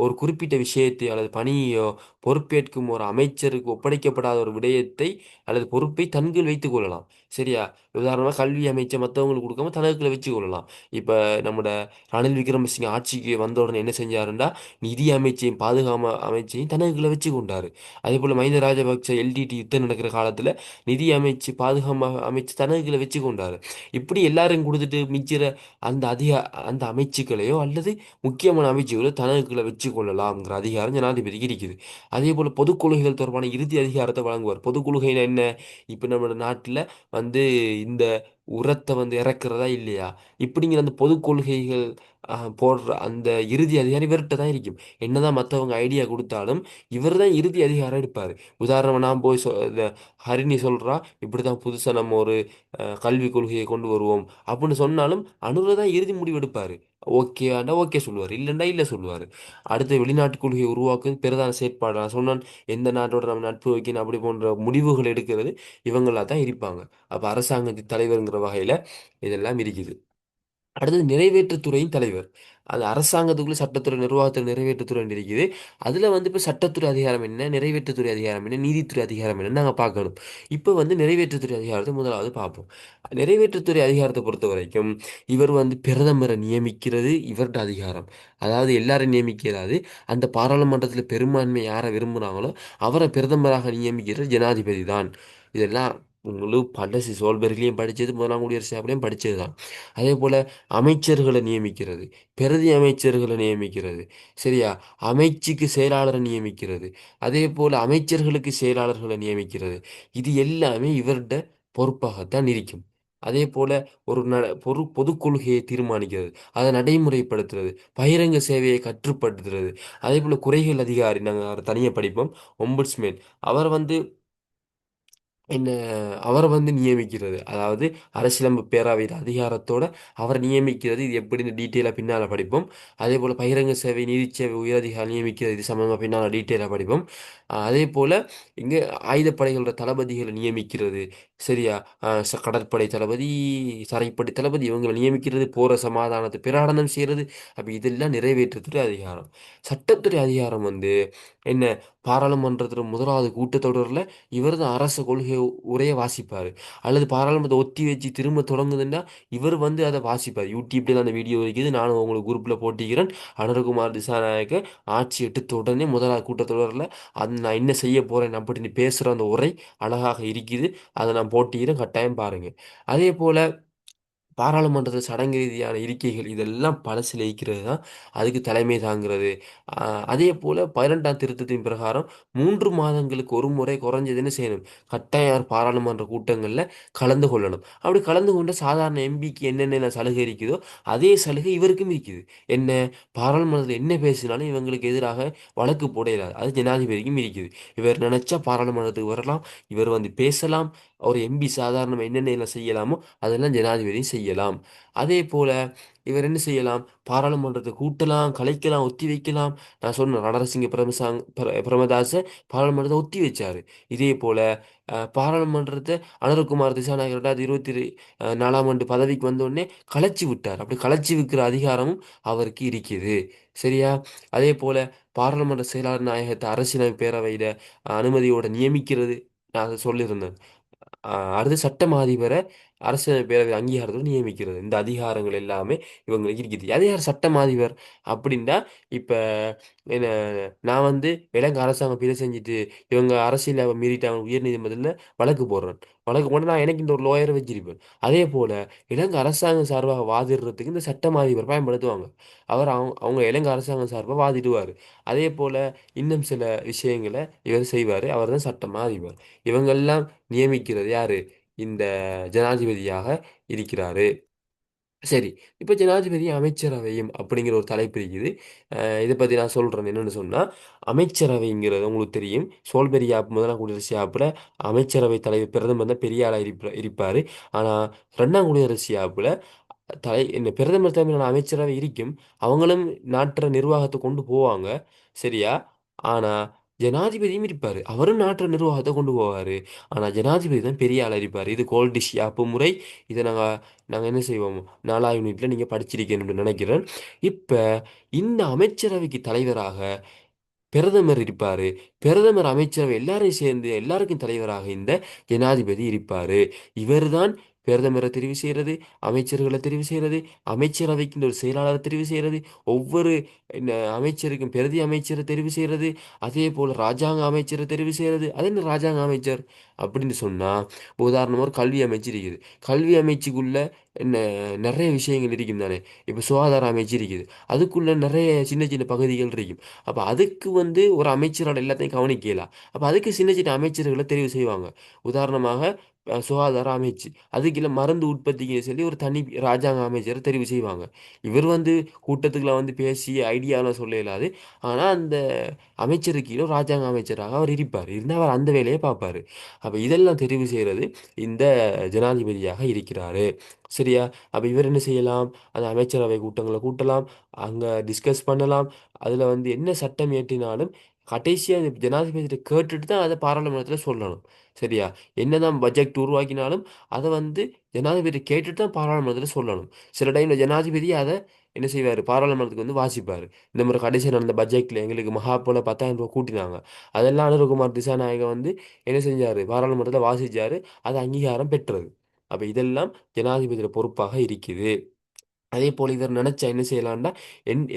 ஒரு குறிப்பிட்ட விஷயத்தை அல்லது பணியோ பொறுப்பேற்கும் ஒரு அமைச்சருக்கு ஒப்படைக்கப்படாத ஒரு விடயத்தை அல்லது பொறுப்பை தன்கீழ் வைத்துக் கொள்ளலாம். சரியா, உதாரணமாக கல்வி அமைச்சர் மற்றவங்களுக்கு கொடுக்காம தனக்குள்ள வச்சு கொள்ளலாம். இப்போ நம்மட ரணில் விக்ரமசிங்க ஆட்சிக்கு வந்த உடனே என்ன செஞ்சாருண்டா நிதி அமைச்சையும் பாதுகாப்பு அமைச்சையும் தனக்குள்ள வச்சு கொண்டாரு. அதே போல மஹிந்த ராஜபக்ச எல்டிடி யுத்தம் நடக்கிற காலத்துல நிதி அமைச்சு பாதுகாப்பு அமைச்சு தனக்குள்ள வச்சு கொண்டாரு. இப்படி எல்லாரும் கொடுத்துட்டு மிச்சிற அந்த அமைச்சுக்களையோ அல்லது முக்கியமான அமைச்சுகளோ தனக்குள்ள வச்சு கொள்ளலாம்ங்கிற அதிகாரம் ஜனாதிபதிக்கு இருக்குது. அதே போல பொதுக்கொள்கைகள் தொடர்பான இறுதி அதிகாரத்தை வழங்குவார். பொதுக்கொள்கைனா என்ன, இப்போ நம்ம நாட்டில் இந்த உரத்தை இறக்குறதா இல்லையா, இப்படிங்கிற அந்த பொது கொள்கைகள் போடுற அந்த இறுதி அதிகாரம் இவர்கிட்ட தான் இருக்கும். என்னதான் மற்றவங்க ஐடியா கொடுத்தாலும் இவர் தான் இறுதி அதிகாரம் எடுப்பார். உதாரணம் நான் போய் இந்த ஹரிணி சொல்றா இப்படி தான் புதுசாக நம்ம ஒரு கல்விக் கொள்கையை கொண்டு வருவோம் அப்படின்னு சொன்னாலும் அனுர தான் இறுதி முடிவு எடுப்பார். ஓகேண்டா ஓகே சொல்லுவார், இல்லைண்டா இல்லை சொல்லுவார். அடுத்து வெளிநாட்டு கொள்கையை உருவாக்குறது பிரதான செயற்பாடு. நான் சொன்னான் எந்த நாட்டோட நம்ம நட்பு வைக்கணும் அப்படி போன்ற முடிவுகள் எடுக்கிறது இவங்களா தான் இருப்பாங்க. அப்போ அரசாங்கத்தின் தலைவருங்கிற வகையில் இதெல்லாம் இருக்குது. அடுத்தது நிறைவேற்றுத்துறையின் தலைவர். அது அரசாங்கத்துக்குள்ள சட்டத்துறை நிர்வாகத்தில் நிறைவேற்றுத்துறை இருக்குது. அதில் இப்போ சட்டத்துறை அதிகாரம் என்ன, நிறைவேற்றுத்துறை அதிகாரம் என்ன, நீதித்துறை அதிகாரம் என்னன்னு நாங்கள் பார்க்கணும். இப்போ நிறைவேற்றுத்துறை அதிகாரத்தை முதலாவது பார்ப்போம். நிறைவேற்றுத்துறை அதிகாரத்தை பொறுத்த வரைக்கும் இவர் பிரதமரை நியமிக்கிறது இவர்கிட்ட அதிகாரம். அதாவது எல்லாரும் நியமிக்கிறாது. அந்த பாராளுமன்றத்தில் பெரும்பான்மை யாரை விரும்புகிறாங்களோ அவரை பிரதமராக நியமிக்கிறது ஜனாதிபதி தான். இதெல்லாம் உங்களுக்கு பலசி சோல்பெர்க்லையும் படித்தது, முதலாம் குடியரசு அப்படியும் படித்தது தான். அதே போல் அமைச்சர்களை நியமிக்கிறது, பிரதி அமைச்சர்களை நியமிக்கிறது. சரியா, அமைச்சுக்கு செயலாளரை நியமிக்கிறது. அதே போல் அமைச்சர்களுக்கு செயலாளர்களை நியமிக்கிறது. இது எல்லாமே இவர்கிட்ட பொறுப்பாகத்தான் இருக்கும். அதே போல ஒரு பொது கொள்கையை தீர்மானிக்கிறது, அதை நடைமுறைப்படுத்துறது, பகிரங்க சேவையை கட்டுப்படுத்துறது. அதே போல குறைகள் அதிகாரி நாங்கள் தனியாக படிப்போம், ஒம்புட்ஸ்மேன். அவர் என்ன அவரை வந்து நியமிக்கிறது, அதாவது அரசியலமைப்பு பேரவையின் அதிகாரத்தோட அவரை நியமிக்கிறது. இது எப்படின்னு டீட்டெயிலாக பின்னால் படிப்போம். அதே போல் பகிரங்க சேவை நீதி சேவை உயரதிகாரி நியமிக்கிறது, இது சம்மந்தமாக பின்னால் டீட்டெயிலாக படிப்போம். அதே போல் இங்கே ஆயுதப்படைகளோட தளபதிகளை நியமிக்கிறது, சரியா? கடற்படை தளபதி, தரைப்படை தளபதி இவங்களை நியமிக்கிறது, போற சமாதானத்தை பிரகடனம் செய்கிறது. அப்போ இதெல்லாம் நிறைவேற்றுத்துறை அதிகாரம். சட்டத்துறை அதிகாரம் வந்து என்ன, பாராளுமன்றத்தில் முதலாவது கூட்டத்தொடரில் இவர் தான் அரச கொள்கை உரையை வாசிப்பார். அல்லது பாராளுமன்றத்தை ஒத்தி வச்சு திரும்ப தொடங்குதுன்னா இவர் வந்து அதை வாசிப்பார். யூடியூப்ல அந்த வீடியோ இருக்குது, நானும் உங்களுக்கு குரூப்பில் போட்டிக்கிறேன். அனுரகுமார் திசாநாயக்க ஆட்சி எடுத்த உடனே முதலாவது கூட்டத்தொடரில் அது நான் என்ன செய்ய போறேன் அப்படின்னு பேசுகிற அந்த உரை அழகாக இருக்குது. அதை நான் போட்டிக்கிறேன், கட்டாயம் பாருங்க. அதே போல பாராளுமன்றத்தில் சடங்கு ரீதியான இருக்கைகள் இதெல்லாம் பழசில் இருக்கிறது தான் அதுக்கு தலைமை தாங்கிறது. அதே போல் 12ஆம் திருத்தத்தின் பிரகாரம் 3 மாதங்களுக்கு ஒரு முறை குறைஞ்சது என்ன செய்யணும், கட்டாயம் பாராளுமன்ற கூட்டங்களில் கலந்து கொள்ளணும். அப்படி கலந்து கொண்ட சாதாரண எம்பிக்கு என்னென்ன சலுகை இருக்குதோ அதே சலுகை இவருக்கும் இருக்குது. என்ன, பாராளுமன்றத்தில் என்ன பேசினாலும் இவங்களுக்கு எதிராக வழக்கு போட இயலாது, அது ஜனாதிபதிக்கும் இருக்குது. இவர் நினைச்சா பாராளுமன்றத்துக்கு வரலாம், இவர் வந்து பேசலாம். ஒரு எம்பி சாதாரணமாக என்னென்ன செய்யலாமோ அதெல்லாம் ஜனாதிபதி செய்யலாம். அதே போல இவர் என்ன செய்யலாம், பாராளுமன்றத்தை கூட்டலாம், கலைக்கலாம், ஒத்தி வைக்கலாம். நான் சொன்ன ரணரசிங்க பிரமதாச பாராளுமன்றத்தை ஒத்தி வச்சாரு. இதே போல பாராளுமன்றத்தை அனுரகுமார் திசாநாயகர் 2024ஆம் ஆண்டு பதவிக்கு வந்தோடனே கலைச்சி விட்டார். அப்படி கலைச்சி விற்கிற அதிகாரமும் அவருக்கு இருக்குது, சரியா? அதே போல பாராளுமன்ற செயலாளர் நாயகத்தை அரசியலமைப்பு பேரவையில அனுமதியோட நியமிக்கிறது, நான் அதை சொல்லியிருந்தேன். அடுத்து சட்ட அதிபரை அரசியல் பேரவை அங்கீகாரத்தோடு நியமிக்கிறது. இந்த அதிகாரங்கள் எல்லாமே இவங்களுக்கு இருக்குது. அதே யார் சட்ட அதிபர் அப்படின்னா, இப்போ என்ன, நான் வந்து இலங்கை அரசாங்கம் பிழை செஞ்சுட்டு இவங்க அரசியலை மீறிட்டாங்க உயர்நீதிமன்றத்தில் வழக்கு போடுறேன். வழக்கு போட்டு நான் எனக்கு இந்த ஒரு லோயரை வச்சிருப்பேன். அதே போல் இலங்கை அரசாங்கம் சார்பாக வாதிடுறதுக்கு இந்த சட்ட அதிபர் பயன்படுத்துவாங்க. அவர் அவங்க இலங்கை அரசாங்கம் சார்பாக வாதிடுவார். அதே போல் இன்னும் சில விஷயங்களை இவர் செய்வார். அவர் தான் சட்ட அதிபர். இவங்கெல்லாம் நியமிக்கிறது யாரு, இந்த ஜனாதிபதியாக இருக்கிறாரு. சரி, இப்போ ஜனாதிபதி அமைச்சரவையும் அப்படிங்கிற ஒரு தலைப்பு இருக்குது. இதை பற்றி நான் சொல்கிறேன். என்னென்னு சொன்னால், அமைச்சரவைங்கிறது உங்களுக்கு தெரியும், சோல்பெரி ஆப் முதலாம் குடியரசு ஆப்பில் அமைச்சரவை தலைவர் பிரதமர் தான் பெரிய ஆளாக இருப்பார். ஆனால் 2ஆம் குடியரசு ஆப்பில் என்ன பிரதமர் தலைமையிலான அமைச்சரவை இருக்கும். அவங்களும் நாட்டு நிர்வாகத்தை கொண்டு போவாங்க, சரியா? ஆனால் ஜனாதிபதியும் இருப்பார், அவரும் நாட்டு நிர்வாகத்தை கொண்டு போவார். ஆனால் ஜனாதிபதி தான் பெரிய ஆளாக இருப்பார். இது கோல்டிஷ் ஆப்பு முறை. இதை நாங்கள் என்ன செய்வோம், 4ஆம் யூனிட்டில் நீங்கள் படிச்சிருக்கேன்னு நினைக்கிறேன். இப்போ இந்த அமைச்சரவைக்கு தலைவராக பிரதமர் இருப்பாரு. பிரதமர் அமைச்சரவை எல்லாரையும் சேர்ந்து எல்லாருக்கும் தலைவராக இந்த ஜனாதிபதி இருப்பாரு. இவர்தான் பிரதமரை தெரிவு செய்கிறது, அமைச்சர்களை தெரிவு செய்கிறது, அமைச்சரவைக்கு ஒரு செயலாளரை தெரிவு செய்கிறது, ஒவ்வொரு அமைச்சருக்கும் பிரதி அமைச்சரை தெரிவு செய்கிறது, அதே போல் ராஜாங்க அமைச்சரை தெரிவு செய்கிறது. அது என்ன ராஜாங்க அமைச்சர் அப்படின்னு சொன்னால், உதாரணமாக ஒரு கல்வி அமைச்சர் இருக்குது. கல்வி அமைச்சுக்குள்ள என்ன நிறைய விஷயங்கள் இருக்கும் தானே. இப்போ சுகாதார அமைச்சு இருக்குது, அதுக்குள்ள நிறைய சின்ன சின்ன பகுதிகள் இருக்கும். அப்போ அதுக்கு வந்து ஒரு அமைச்சரோட எல்லாத்தையும் கவனிக்கலாம். அப்போ அதுக்கு சின்ன சின்ன அமைச்சர்களை தெரிவு செய்வாங்க. உதாரணமாக சுகாதார அமைச்சு, அதுக்கு மருந்து உற்பத்திக்கு சொல்லி ஒரு தனி ராஜாங்க அமைச்சரை தெரிவு செய்வாங்க. இவர் வந்து கூட்டத்துக்குலாம் வந்து பேசி ஐடியாலாம் சொல்ல இயலாது. ஆனால் அந்த அமைச்சருக்கு கீழே ராஜாங்க அமைச்சராக அவர் இருப்பார், இருந்தால் அவர் அந்த வேலையை பார்ப்பார். அப்போ இதெல்லாம் தெரிவு செய்கிறது இந்த ஜனாதிபதியாக இருக்கிறாரு, சரியா? அப்போ இவர் என்ன செய்யலாம், அந்த அமைச்சரவை கூட்டங்களை கூட்டலாம், அங்கே டிஸ்கஸ் பண்ணலாம். அதில் வந்து என்ன சட்டம் இயற்றினாலும் கடைசியாக ஜனாதிபதியை கேட்டுட்டு தான் அதை பாராளுமன்றத்தில் சொல்லணும், சரியா? என்னதான் பட்ஜெட் உருவாக்கினாலும் அதை வந்து ஜனாதிபதி கேட்டுட்டு தான் பாராளுமன்றத்தில் சொல்லணும். சில டைமில் ஜனாதிபதி அதை என்ன செய்வார், பாராளுமன்றத்துக்கு வந்து வாசிப்பார். இந்த மாதிரி கடைசி நடந்த பட்ஜெட்டில் எங்களுக்கு மகா போல 10,000 ரூபா கூட்டினாங்க, அதெல்லாம் அனுரகுமார் திசாநாயக வந்து என்ன செஞ்சார், பாராளுமன்றத்தில் வாசிச்சார், அது அங்கீகாரம் பெற்றது. அப்போ இதெல்லாம் ஜனாதிபதியோட பொறுப்பாக இருக்குது. அதே போல் இவர் நினைச்சா என்ன செய்யலாம்னா,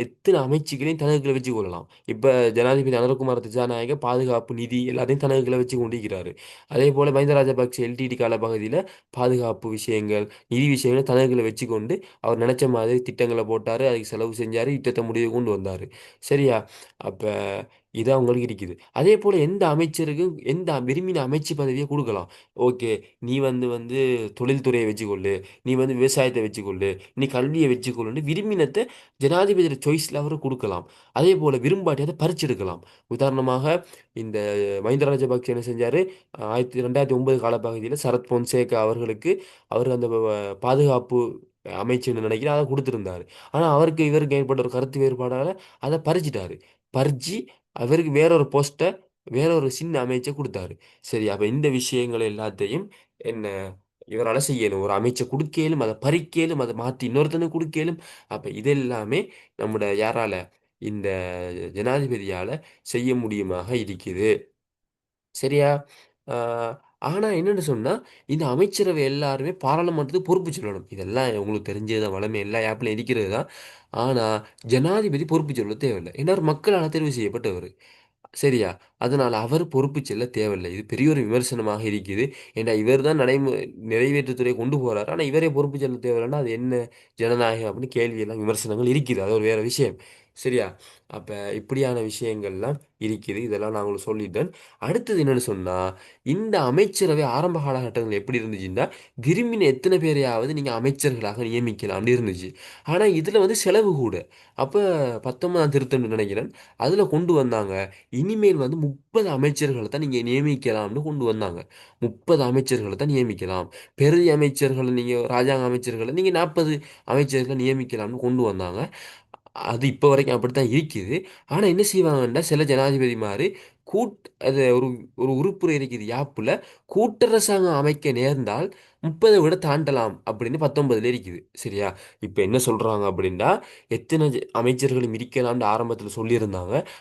எத்தனை அமைச்சுக்களையும் தனக்குள்ள வச்சு கொள்ளலாம். இப்போ ஜனாதிபதி அனுரகுமார் திசாநாயக பாதுகாப்பு நிதி எல்லாத்தையும் தனக்குள்ள வச்சு கொண்டிருக்கிறாரு. அதே போல் மஹிந்த ராஜபக்ச எல்டிடி கால பகுதியில் பாதுகாப்பு விஷயங்கள், நிதி விஷயங்களை தனக்குள்ள வச்சு கொண்டு அவர் நினைச்ச மாதிரி திட்டங்களை போட்டார், அதுக்கு செலவு செஞ்சார், யுத்தத்தை முடிவு கொண்டு வந்தார், சரியா? அப்போ இது அவங்களுக்கு இருக்குது. அதே போல எந்த அமைச்சருக்கும் எந்த விரும்பின அமைச்சு பதவியை கொடுக்கலாம். ஓகே, நீ வந்து தொழில்துறையை வச்சுக்கொள்ளு, நீ வந்து விவசாயத்தை வச்சுக்கொள்ளு, நீ கல்வியை வச்சுக்கொள்ளுன்னு விரும்பினத்தை ஜனாதிபதியோட சாய்ஸில் அவர் கொடுக்கலாம். அதே போல விரும்பாட்டி அதை பறிச்செடுக்கலாம். உதாரணமாக இந்த மஹிந்த ராஜபக்சே என்ன செஞ்சாரு, 2009 காலப்பகுதியில் சரத் பொன்சேகா அவர்களுக்கு அவர் அந்த பாதுகாப்பு அமைச்சுன்னு நினைக்கிறேன் அதை கொடுத்துருந்தாரு. ஆனால் அவருக்கு இவருக்கு ஏற்பட்ட ஒரு கருத்து வேறுபாடால அதை பறிச்சிட்டாரு. பறிச்சு அவருக்கு வேறொரு போஸ்ட்டை வேறொரு சின்ன அமைச்சை கொடுத்தாரு. சரி, அப்போ இந்த விஷயங்கள் எல்லாத்தையும் என்ன இவரால் செய்யணும். ஒரு அமைச்சை கொடுக்கலும், அதை பறிக்கலும், அதை மாற்றி இன்னொருத்தனுக்கு கொடுக்கலும். அப்போ இதெல்லாமே நம்முடைய யாரால, இந்த ஜனாதிபதியால் செய்ய முடியுமாக இருக்குது. சரியா? ஆஹ் ஆனா என்னன்னு சொன்னா, இந்த அமைச்சரவை எல்லாருமே பாராளுமன்றத்துக்கு பொறுப்பு சொல்லணும். இதெல்லாம் உங்களுக்கு தெரிஞ்சதுதான், வளமை எல்லா ஆப்லையும் இருக்கிறது தான். ஆனா ஜனாதிபதி பொறுப்பு சொல்ல தேவையில்லை. ஏன்னா அவர் மக்களால் தெரிவு செய்யப்பட்டவர். சரியா? அதனால அவர் பொறுப்பு செல்ல தேவையில்லை. இது பெரிய ஒரு விமர்சனமாக இருக்குது. ஏன்னா இவர் தான் நிறைவேற்றுத்துறை கொண்டு போறாரு. ஆனா இவரே பொறுப்பு செல்ல தேவையில்லைன்னா அது என்ன ஜனநாயகம் அப்படின்னு கேள்வி எல்லாம் விமர்சனங்கள் இருக்குது. அது ஒரு வேற விஷயம். சரியா? அப்ப இப்படியான விஷயங்கள்லாம் இருக்குது. இதெல்லாம் நான் உங்களுக்கு சொல்லிட்டேன். அடுத்தது என்னன்னு சொன்னா, இந்த அமைச்சரவை ஆரம்ப காலகட்டங்கள் எப்படி இருந்துச்சுன்னா, விரும்பின எத்தனை பேரையாவது நீங்க அமைச்சர்களாக நியமிக்கலாம் அப்படி இருந்துச்சு. ஆனா இதுல வந்து செலவு கூட. அப்ப 19ஆம் திருத்தம்னு நினைக்கிறேன். அதுல கொண்டு வந்தாங்க, இனிமேல் வந்து 30 அமைச்சர்களை தான் நீங்க நியமிக்கலாம்னு கொண்டு வந்தாங்க. 30 அமைச்சர்களை தான் நியமிக்கலாம். பெரிய அமைச்சர்களை நீங்க ராஜாங்க அமைச்சர்களை நீங்க 40 அமைச்சர்களை நியமிக்கலாம்னு கொண்டு வந்தாங்க. அது இப்போ வரைக்கும் அப்படித்தான் இருக்குது. ஆனா என்ன செய்வாங்கன்னா, சில ஜனாதிபதி மாதிரி அது ஒரு ஒரு உறுப்புரை இருக்குது யாப்புல, கூட்டரசாங்கம் அமைக்க நேர்ந்தால் 30 விட தாண்டலாம் அப்படின்னு 19ல இருக்குது. சரியா? இப்போ என்ன சொல்றாங்க அப்படின்னா, எத்தனை அமைச்சர்களும் இருக்கலாம்னு ஆரம்பத்தில் சொல்லியிருந்தாங்க.